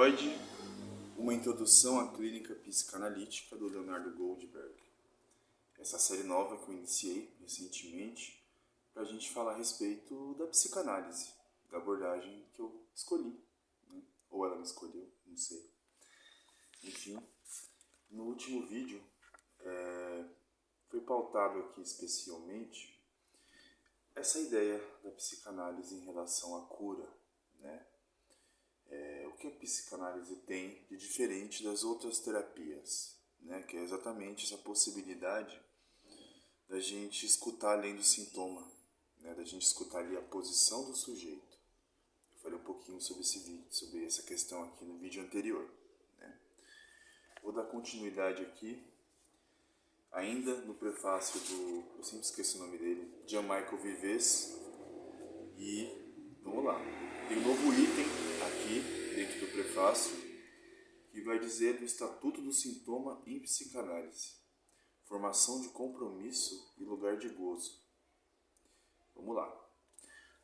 Freud, uma introdução à clínica psicanalítica do Leonardo Goldberg. Essa série nova que eu iniciei recentemente para a gente falar a respeito da psicanálise, da abordagem que eu escolhi, né? Ou ela me escolheu, não sei. Enfim, no último vídeo foi pautado aqui especialmente essa ideia da psicanálise em relação à cura, né? O que a psicanálise tem de diferente das outras terapias, né? Que é exatamente essa possibilidade da gente escutar além do sintoma, né? Da gente escutar ali a posição do sujeito. Eu falei um pouquinho sobre esse vídeo, sobre essa questão aqui no vídeo anterior, né? Vou dar continuidade aqui, ainda no prefácio do, eu sempre esqueço o nome dele, Jean-Michel Vives, e vamos lá. Tem um novo item aqui dentro do prefácio que vai dizer do Estatuto do Sintoma em Psicanálise, formação de compromisso e lugar de gozo. Vamos lá.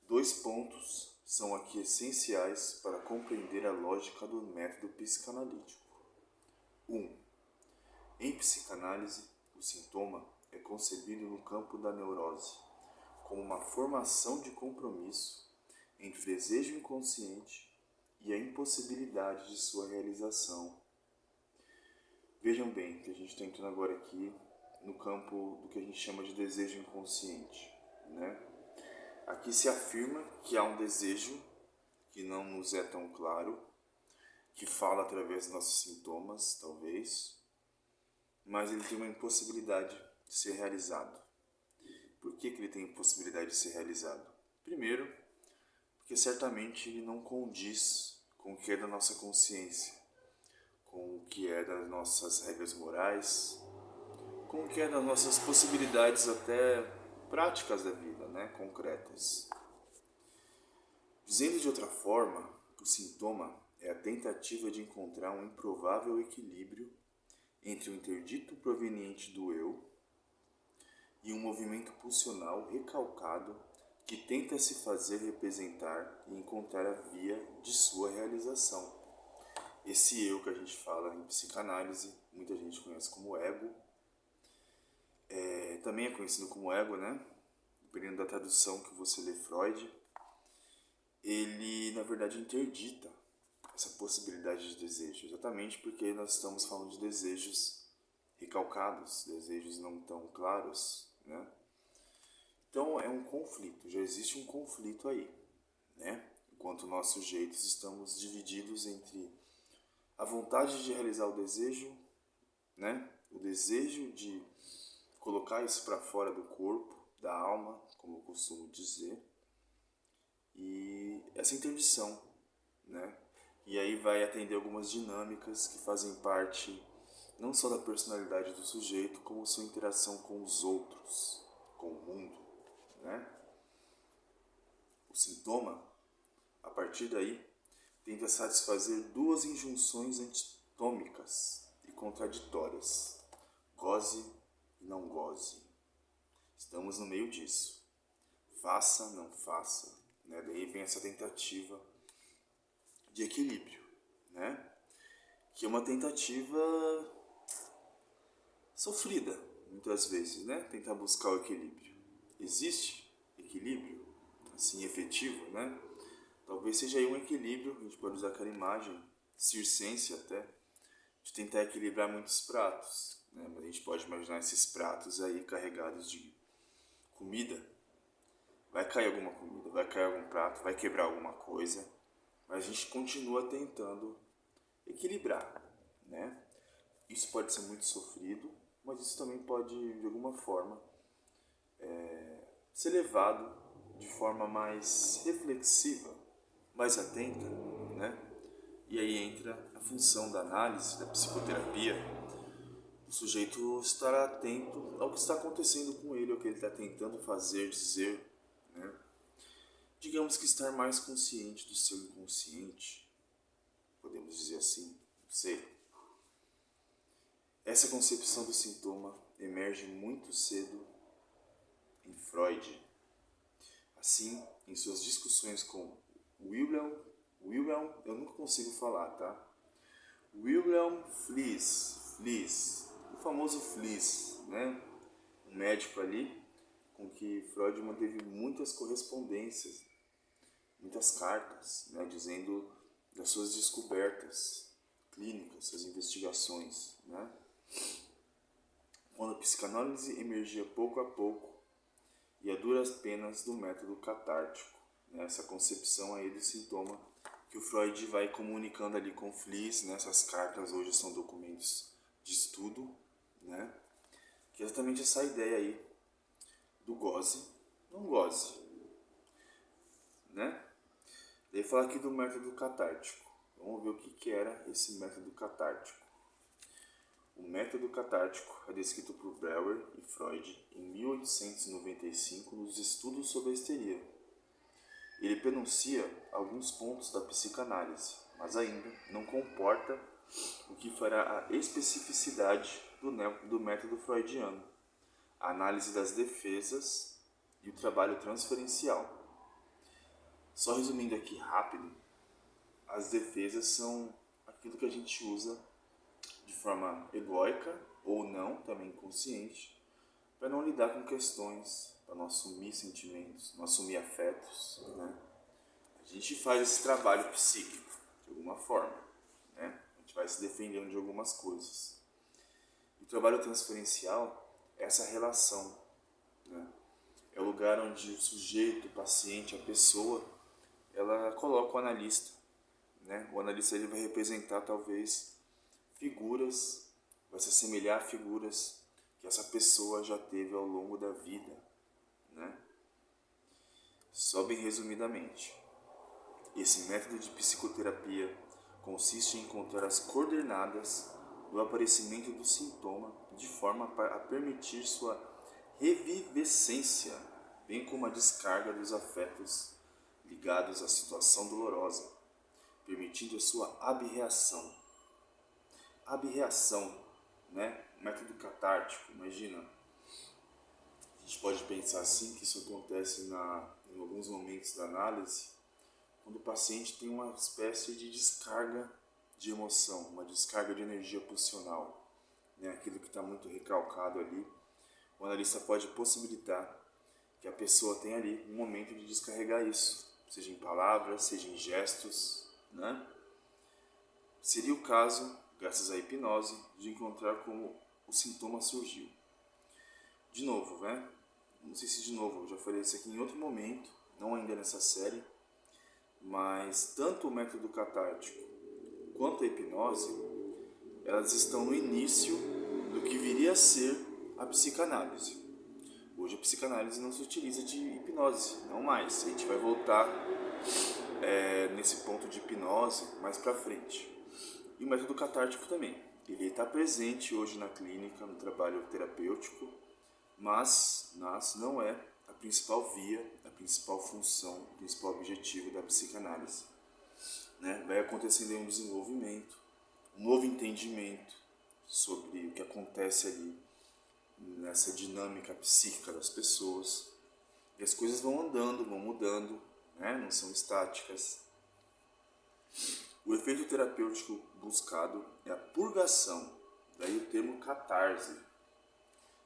2 pontos são aqui essenciais para compreender a lógica do método psicanalítico. 1. Em psicanálise, o sintoma é concebido no campo da neurose como uma formação de compromisso entre o desejo inconsciente e a impossibilidade de sua realização. Vejam bem que a gente está entrando agora aqui no campo do que a gente chama de desejo inconsciente, né? Aqui se afirma que há um desejo que não nos é tão claro, que fala através dos nossos sintomas, talvez, mas ele tem uma impossibilidade de ser realizado. Por que ele tem impossibilidade de ser realizado? Primeiro, porque certamente ele não condiz com o que é da nossa consciência, com o que é das nossas regras morais, com o que é das nossas possibilidades até práticas da vida, né? Concretas. Dizendo de outra forma, o sintoma é a tentativa de encontrar um improvável equilíbrio entre o interdito proveniente do eu e um movimento pulsional recalcado que tenta se fazer representar e encontrar a via de sua realização. Esse eu que a gente fala em psicanálise, muita gente conhece como ego, também é conhecido como ego, né? Dependendo da tradução que você lê Freud, ele na verdade interdita essa possibilidade de desejo, exatamente porque nós estamos falando de desejos recalcados, desejos não tão claros, né? Então é um conflito, já existe um conflito aí, né? Enquanto nós sujeitos estamos divididos entre a vontade de realizar o desejo, né? O desejo de colocar isso para fora do corpo, da alma, como eu costumo dizer, e essa interdição, né? E aí vai atender algumas dinâmicas que fazem parte não só da personalidade do sujeito, como sua interação com os outros, com o mundo, né? O sintoma, a partir daí, tenta satisfazer 2 injunções antitômicas e contraditórias: goze e não goze. Estamos no meio disso. Faça, não faça, né? Daí vem essa tentativa de equilíbrio, né? Que é uma tentativa sofrida, muitas vezes, né? Tentar buscar o equilíbrio. Existe equilíbrio, assim, efetivo, né? Talvez seja aí um equilíbrio, a gente pode usar aquela imagem circense até, de tentar equilibrar muitos pratos, né? Mas a gente pode imaginar esses pratos aí carregados de comida. Vai cair alguma comida, vai cair algum prato, vai quebrar alguma coisa, mas a gente continua tentando equilibrar, né? Isso pode ser muito sofrido, mas isso também pode, de alguma forma, ser levado de forma mais reflexiva, mais atenta, né? E aí entra a função da análise, da psicoterapia. O sujeito estar atento ao que está acontecendo com ele, ao que ele está tentando fazer, dizer, né? Digamos que estar mais consciente do seu inconsciente, podemos dizer assim, não sei. Essa concepção do sintoma emerge muito cedo em Freud. Assim, em suas discussões com Wilhelm, eu nunca consigo falar, tá? William Fliess, o famoso Fliess, né? Um médico ali com que Freud manteve muitas correspondências, muitas cartas, né? Dizendo das suas descobertas clínicas, suas investigações, né? Quando a psicanálise emergia pouco a pouco e a duras penas do método catártico, né? Essa concepção aí do sintoma que o Freud vai comunicando ali com o Fliess, né? Essas cartas hoje são documentos de estudo, né? Que é exatamente essa ideia aí do goze, não goze, né? Daí fala aqui do método catártico. Vamos ver o que era esse método catártico. O método catártico é descrito por Breuer e Freud em 1895 nos estudos sobre a histeria. Ele pronuncia alguns pontos da psicanálise, mas ainda não comporta o que fará a especificidade do método freudiano, a análise das defesas e o trabalho transferencial. Só resumindo aqui rápido, as defesas são aquilo que a gente usa de forma egóica ou não, também consciente, para não lidar com questões, para não assumir sentimentos, não assumir afetos, né? A gente faz esse trabalho psíquico, de alguma forma, né? A gente vai se defendendo de algumas coisas. E o trabalho transferencial é essa relação, né? É o lugar onde o sujeito, o paciente, a pessoa, ela coloca o analista, né? O analista ele vai representar talvez figuras, vai se assemelhar a figuras que essa pessoa já teve ao longo da vida, né? Só bem resumidamente, esse método de psicoterapia consiste em encontrar as coordenadas do aparecimento do sintoma de forma a permitir sua revivescência, bem como a descarga dos afetos ligados à situação dolorosa, permitindo a sua abreação. Abreação, né? Método catártico, imagina. A gente pode pensar assim que isso acontece em alguns momentos da análise, quando o paciente tem uma espécie de descarga de emoção, uma descarga de energia pulsional, né? Aquilo que está muito recalcado ali, o analista pode possibilitar que a pessoa tenha ali um momento de descarregar isso, seja em palavras, seja em gestos, né? Seria o caso, graças à hipnose, de encontrar como o sintoma surgiu. De novo, né? Não sei se de novo, eu já falei isso aqui em outro momento, não ainda nessa série, mas tanto o método catártico quanto a hipnose, elas estão no início do que viria a ser a psicanálise. Hoje a psicanálise não se utiliza de hipnose, não mais. A gente vai voltar nesse ponto de hipnose mais pra frente. E o método catártico também. Ele está presente hoje na clínica, no trabalho terapêutico, mas não é a principal via, a principal função, o principal objetivo da psicanálise. Né? Vai acontecendo um desenvolvimento, um novo entendimento sobre o que acontece ali nessa dinâmica psíquica das pessoas. E as coisas vão andando, vão mudando, né? Não são estáticas. O efeito terapêutico buscado é a purgação, daí o termo catarse.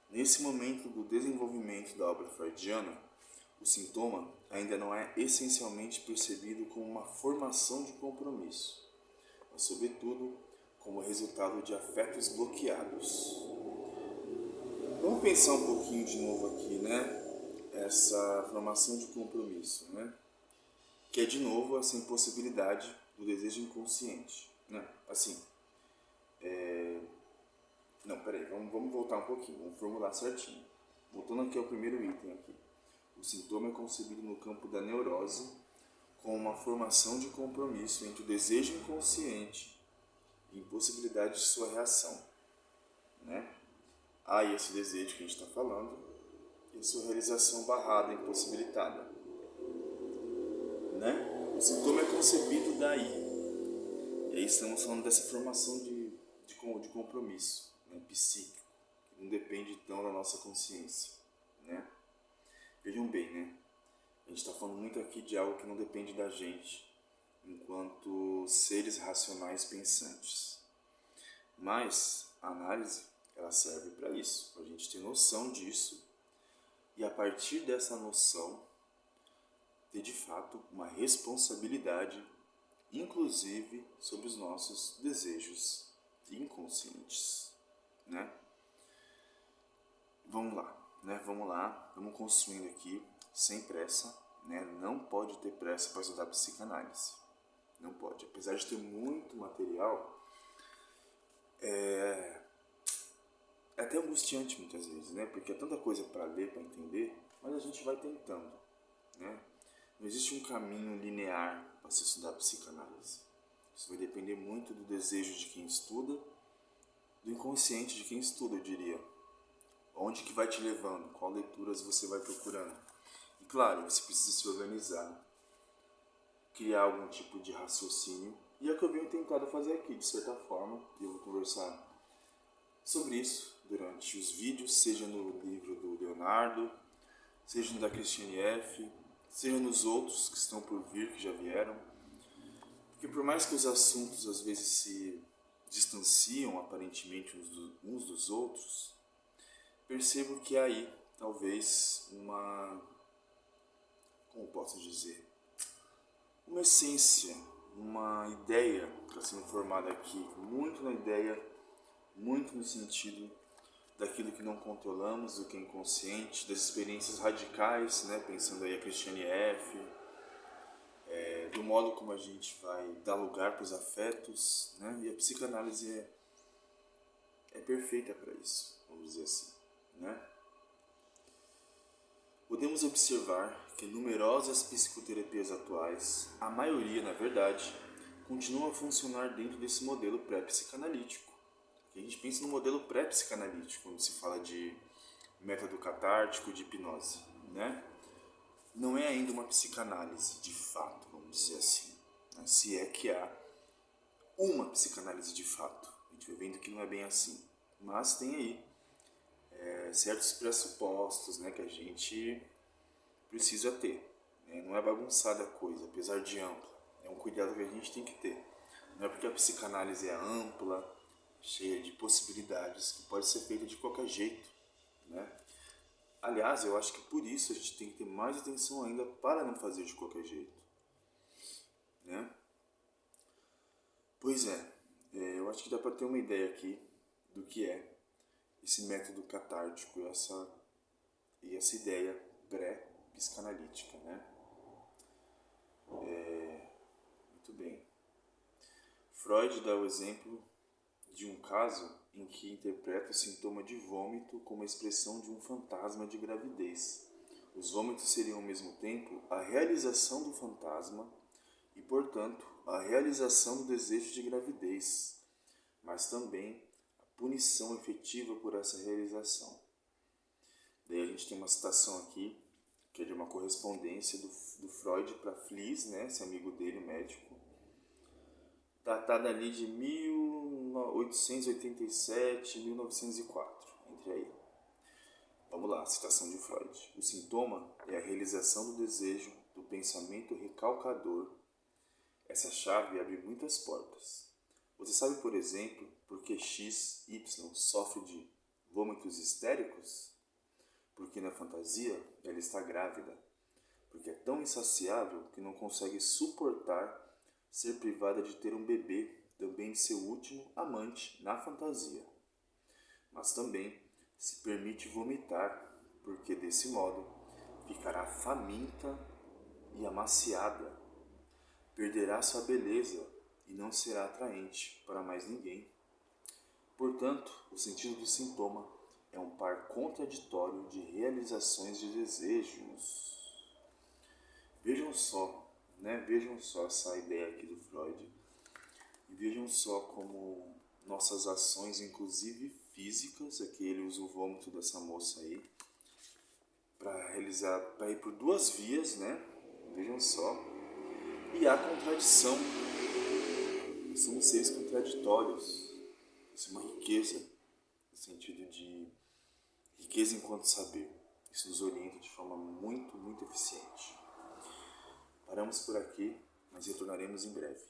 Nesse momento do desenvolvimento da obra freudiana, o sintoma ainda não é essencialmente percebido como uma formação de compromisso, mas sobretudo como resultado de afetos bloqueados. Vamos pensar um pouquinho de novo aqui, né? Essa formação de compromisso, né? Que é de novo essa impossibilidade do desejo inconsciente, né? Assim, não, peraí, vamos voltar um pouquinho, vamos formular certinho. Voltando aqui ao primeiro item aqui. O sintoma é concebido no campo da neurose como uma formação de compromisso entre o desejo inconsciente e a impossibilidade de sua reação, né? Há esse desejo que a gente está falando e a sua realização barrada, impossibilitada, né? O sintoma é concebido daí. E aí estamos falando dessa formação de compromisso, né, psíquico, que não depende então da nossa consciência, né? Vejam bem, né? A gente está falando muito aqui de algo que não depende da gente, enquanto seres racionais pensantes. Mas a análise, ela serve para isso, para a gente ter noção disso e a partir dessa noção ter de fato uma responsabilidade, inclusive sobre os nossos desejos inconscientes, né? Vamos lá, vamos construindo aqui sem pressa, né? Não pode ter pressa para estudar psicanálise, não pode. Apesar de ter muito material, é até angustiante muitas vezes, né? Porque é tanta coisa para ler, para entender, mas a gente vai tentando, né? Não existe um caminho linear para se estudar psicanálise. Isso vai depender muito do desejo de quem estuda, do inconsciente de quem estuda, eu diria. Onde que vai te levando, qual leituras você vai procurando. E claro, você precisa se organizar, criar algum tipo de raciocínio. E é o que eu venho tentado fazer aqui, de certa forma, e eu vou conversar sobre isso durante os vídeos, seja no livro do Leonardo, seja no da Christiane F., seja nos outros que estão por vir, que já vieram. Porque por mais que os assuntos às vezes se distanciam aparentemente uns dos outros, percebo que há aí talvez como posso dizer, uma essência, uma ideia que está sendo formada aqui, muito na ideia, muito no sentido daquilo que não controlamos, do que é inconsciente, das experiências radicais, né? Pensando aí a Christiane F., do modo como a gente vai dar lugar para os afetos, né? E a psicanálise é perfeita para isso, vamos dizer assim, né? Podemos observar que numerosas psicoterapias atuais, a maioria, na verdade, continua a funcionar dentro desse modelo pré-psicanalítico. A gente pensa no modelo pré-psicanalítico quando se fala de método catártico, de hipnose, né? Não é ainda uma psicanálise de fato, vamos dizer assim, né? Se é que há uma psicanálise de fato. A gente vai vendo que não é bem assim, mas tem aí certos pressupostos, né, que a gente precisa ter, né? Não é bagunçada a coisa, apesar de ampla. É um cuidado que a gente tem que ter. Não é porque a psicanálise é ampla, cheia de possibilidades, que pode ser feita de qualquer jeito, né? Aliás, eu acho que por isso a gente tem que ter mais atenção ainda para não fazer de qualquer jeito, né? Pois eu acho que dá para ter uma ideia aqui do que é esse método catártico e essa ideia pré-psicanalítica, né? Muito bem. Freud dá o exemplo de um caso em que interpreta o sintoma de vômito como a expressão de um fantasma de gravidez. Os vômitos seriam ao mesmo tempo a realização do fantasma e, portanto, a realização do desejo de gravidez, mas também a punição efetiva por essa realização. Daí a gente tem uma citação aqui, que é de uma correspondência do Freud para Fliess, né, esse amigo dele, médico, datada ali de 1887, 1904, entre aí. Vamos lá, citação de Freud. O sintoma é a realização do desejo do pensamento recalcador. Essa chave abre muitas portas. Você sabe, por exemplo, por que XY sofre de vômitos histéricos? Porque na fantasia ela está grávida. Porque é tão insaciável que não consegue suportar ser privada de ter um bebê, também de seu último amante na fantasia. Mas também se permite vomitar, porque desse modo ficará faminta e amaciada. Perderá sua beleza e não será atraente para mais ninguém. Portanto, o sentido do sintoma é um par contraditório de realizações de desejos. Vejam só, né? Vejam só essa ideia aqui do Freud e vejam só como nossas ações, inclusive físicas, aqui ele usa o vômito dessa moça aí para ir por duas vias, né? Vejam só. E há contradição. Nós somos seres contraditórios. Isso é uma riqueza, no sentido de riqueza enquanto saber. Isso nos orienta de forma muito, muito eficiente. Paramos por aqui, mas retornaremos em breve.